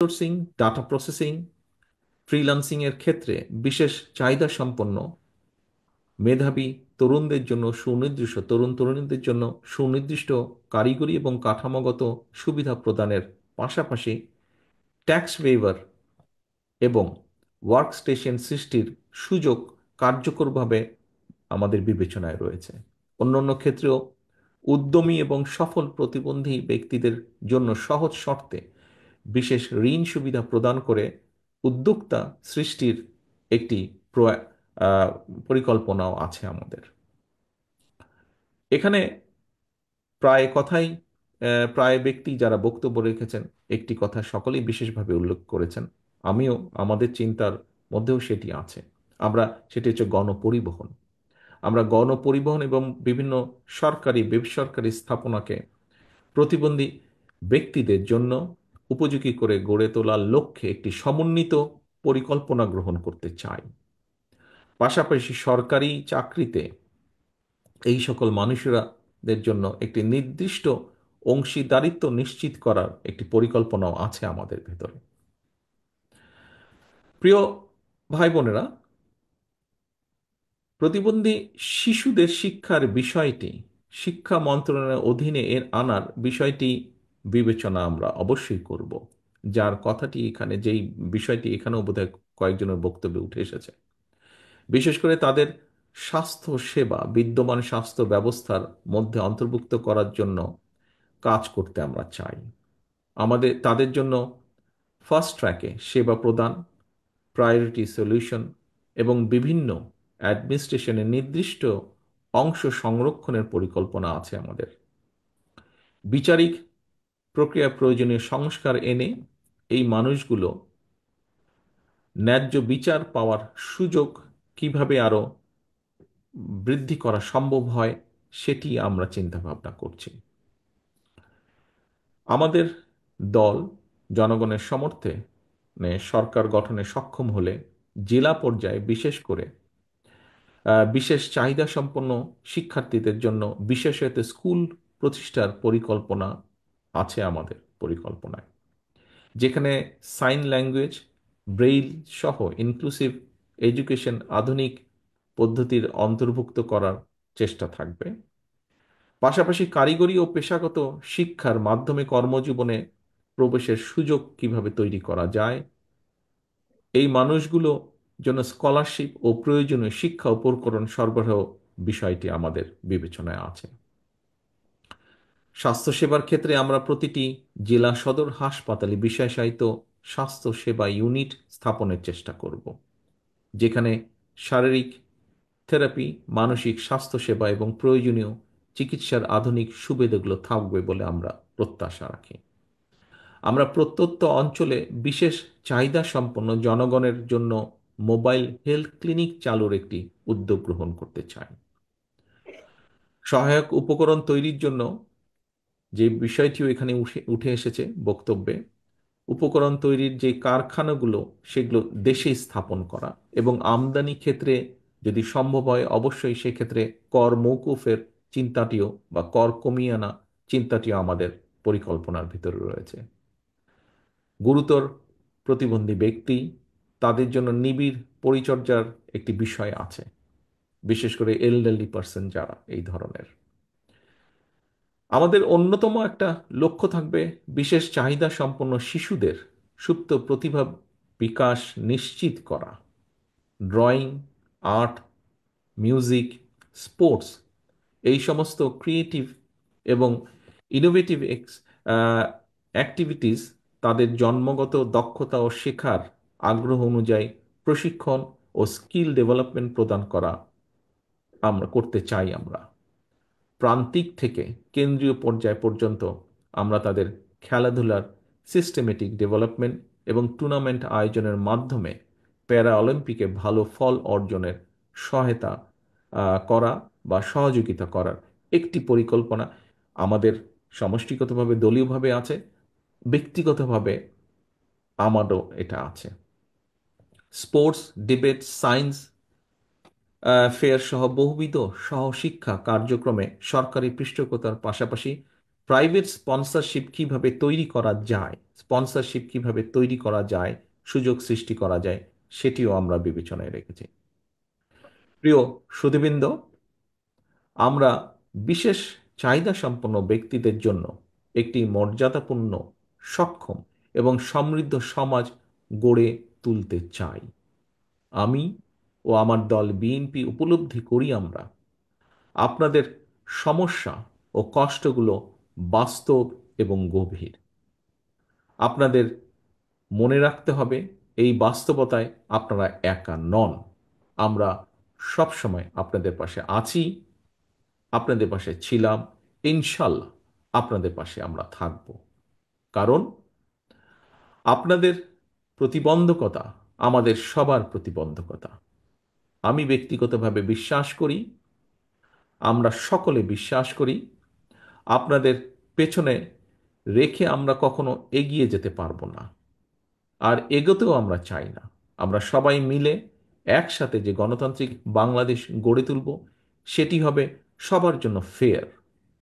Outsourcing, data processing, freelancing এর ক্ষেত্রে বিশেষ চাহিদা সম্পন্ন মেধাবী তরুণদের জন্য সুনির্দিষ্ট তরুণ তরুণীদের জন্য সুনির্দিষ্ট কারিগরি এবং কাঠামোগত সুবিধা প্রদানের পাশাপাশি ট্যাক্স ওয়েভার এবং ওয়ার্ক স্টেশন সৃষ্টির সুযোগ কার্যকরভাবে আমাদের বিবেচনায় রয়েছে। অন্যান্য ক্ষেত্রেও উদ্যমী এবং সফল প্রতিবন্ধী ব্যক্তিদের জন্য সহজ শর্তে বিশেষ ঋণ সুবিধা প্রদান করে উদ্যোক্তা সৃষ্টির একটি আহ, পরিকল্পনাও আছে আমাদের এখানে। প্রায় কথাই প্রায় ব্যক্তি যারা বক্তব্য রেখেছেন একটি কথা সকলেই বিশেষভাবে উল্লেখ করেছেন, আমিও আমাদের চিন্তার মধ্যেও সেটি আছে। সেটি হচ্ছে গণপরিবহন। আমরা গণপরিবহন এবং বিভিন্ন সরকারি বেসরকারি স্থাপনাকে প্রতিবন্ধী ব্যক্তিদের জন্য উপযোগী করে গড়ে তোলার লক্ষ্যে একটি সমন্বিত পরিকল্পনা গ্রহণ করতে চাই। পাশাপাশি সরকারি চাকরিতে এই সকল মানুষেরাদের জন্য একটি নির্দিষ্ট অংশীদারিত্ব নিশ্চিত করার একটি পরিকল্পনাও আছে আমাদের ভেতরে। প্রিয় ভাই বোনেরা, প্রতিবন্ধী শিশুদের শিক্ষার বিষয়টি শিক্ষা মন্ত্রণালয়ের অধীনে আনার বিষয়টি বিবেচনা আমরা অবশ্যই করব। যার কথাটি এখানে যেই বিষয়টি এখানেও বোধহয় কয়েকজনের বক্তব্যে উঠে এসেছে, বিশেষ করে তাদের স্বাস্থ্য সেবা বিদ্যমান স্বাস্থ্য ব্যবস্থার মধ্যে অন্তর্ভুক্ত করার জন্য কাজ করতে আমরা চাই। তাদের জন্য ফাস্ট ট্র্যাকে সেবা প্রদান, প্রায়োরিটি সলিউশন এবং বিভিন্ন অ্যাডমিনিস্ট্রেশনের নির্দিষ্ট অংশ সংরক্ষণের পরিকল্পনা আছে আমাদের। বিচারিক প্রক্রিয়া প্রয়োজনীয় সংস্কার এনে এই মানুষগুলো ন্যায্য বিচার পাওয়ার সুযোগ কিভাবে আরো বৃদ্ধি করা সম্ভব হয় সেটি আমরা চিন্তা ভাবনা করছি। আমাদের দল জনগণের সমর্থে সরকার গঠনে সক্ষম হলে জেলা পর্যায়ে বিশেষ করে বিশেষ চাহিদা সম্পন্ন শিক্ষার্থীদের জন্য বিশেষায়িত স্কুল প্রতিষ্ঠার পরিকল্পনা আছে আমাদের পরিকল্পনায়, যেখানে সাইন ল্যাঙ্গুয়েজ, ব্রেইল সহ ইনক্লুসিভ এডুকেশন আধুনিক পদ্ধতির অন্তর্ভুক্ত করার চেষ্টা থাকবে। পাশাপাশি কারিগরি ও পেশাগত শিক্ষার মাধ্যমে কর্মজীবনে প্রবেশের সুযোগ কিভাবে তৈরি করা যায়, এই মানুষগুলো জন্য স্কলারশিপ ও প্রয়োজনীয় শিক্ষা উপকরণ সরবরাহ বিষয়টি আমাদের বিবেচনায় আছে। স্বাস্থ্যসেবার ক্ষেত্রে আমরা প্রতিটি জেলা সদর হাসপাতালে বিশেষায়িত স্বাস্থ্য সেবা ইউনিট স্থাপনের চেষ্টা করব, যেখানে শারীরিক থেরাপি, মানসিক স্বাস্থ্যসেবা এবং প্রয়োজনীয় চিকিৎসার আধুনিক সুবিধাগুলো থাকবে বলে আমরা প্রত্যাশা রাখি। আমরা প্রত্যন্ত অঞ্চলে বিশেষ চাহিদা সম্পন্ন জনগণের জন্য মোবাইল হেলথ ক্লিনিক চালুর একটি উদ্যোগ গ্রহণ করতে চাই। সহায়ক উপকরণ তৈরির জন্য যে বিষয়টিও এখানে উঠে উঠে এসেছে বক্তব্যে, উপকরণ তৈরির যে কারখানাগুলো সেগুলো দেশে স্থাপন করা এবং আমদানি ক্ষেত্রে যদি সম্ভব হয় অবশ্যই সেক্ষেত্রে কর মওকুফের চিন্তাটিও বা কর কমিয়ে আনা চিন্তাটিও আমাদের পরিকল্পনার ভিতরে রয়েছে। গুরুতর প্রতিবন্ধী ব্যক্তি, তাদের জন্য নিবিড় পরিচর্যার একটি বিষয় আছে, বিশেষ করে এলডারলি পার্সন যারা এই ধরনের। আমাদের অন্যতম একটা লক্ষ্য থাকবে বিশেষ চাহিদা সম্পন্ন শিশুদের সুপ্ত প্রতিভা বিকাশ নিশ্চিত করা। ড্রয়িং, আর্ট, মিউজিক, স্পোর্টস, এই সমস্ত ক্রিয়েটিভ এবং ইনোভেটিভ অ্যাক্টিভিটিস তাদের জন্মগত দক্ষতা ও শেখার আগ্রহ অনুযায়ী প্রশিক্ষণ ও স্কিল ডেভেলপমেন্ট প্রদান করা আমরা করতে চাই। আমরা প্রান্তিক থেকে কেন্দ্রীয় পর্যায় পর্যন্ত আমরা তাদের খেলাধুলার সিস্টেমেটিক ডেভেলপমেন্ট এবং টুর্নামেন্ট আয়োজনের মাধ্যমে প্যারা অলিম্পিকে ভালো ফল অর্জনের সহায়তা করা বা সহযোগিতা করার একটি পরিকল্পনা আমাদের সমষ্টিগতভাবে দলীয়ভাবে আছে, ব্যক্তিগতভাবে আমারও এটা আছে। স্পোর্টস, ডিবেট, সায়েন্স ফেয়ার সহ বহুবিধ সহশিক্ষা কার্যক্রমে সরকারি পৃষ্ঠপোষকতার পাশাপাশি প্রাইভেট স্পন্সরশিপ কিভাবে তৈরি করা যায়, স্পন্সরশিপ কিভাবে তৈরি করা যায়, সুযোগ সৃষ্টি করা যায়, সেটিও আমরা বিবেচনায় রেখেছি। প্রিয় সুধীবৃন্দ, আমরা বিশেষ চাহিদা সম্পন্ন ব্যক্তিদের জন্য একটি মর্যাদাপূর্ণ, সক্ষম এবং সমৃদ্ধ সমাজ গড়ে তুলতে চাই। আমি ও আমার দল বিএনপি উপলব্ধি করি আমরা আপনাদের সমস্যা ও কষ্টগুলো বাস্তব এবং গভীর। আপনাদের মনে রাখতে হবে, এই বাস্তবতায় আপনারা একা নন। আমরা সবসময় আপনাদের পাশে আছি, আপনাদের পাশে ছিলাম, ইনশাল্লাহ আপনাদের পাশে আমরা থাকব। কারণ আপনাদের প্রতিবন্ধকতা আমাদের সবার প্রতিবন্ধকতা। আমি ব্যক্তিগতভাবে বিশ্বাস করি, আমরা সকলে বিশ্বাস করি, আপনাদের পেছনে রেখে আমরা কখনো এগিয়ে যেতে পারবো না, আর এগোতেও আমরা চাই না। আমরা সবাই মিলে একসাথে যে গণতান্ত্রিক বাংলাদেশ গড়ে তুলব, সেটি হবে সবার জন্য ফেয়ার,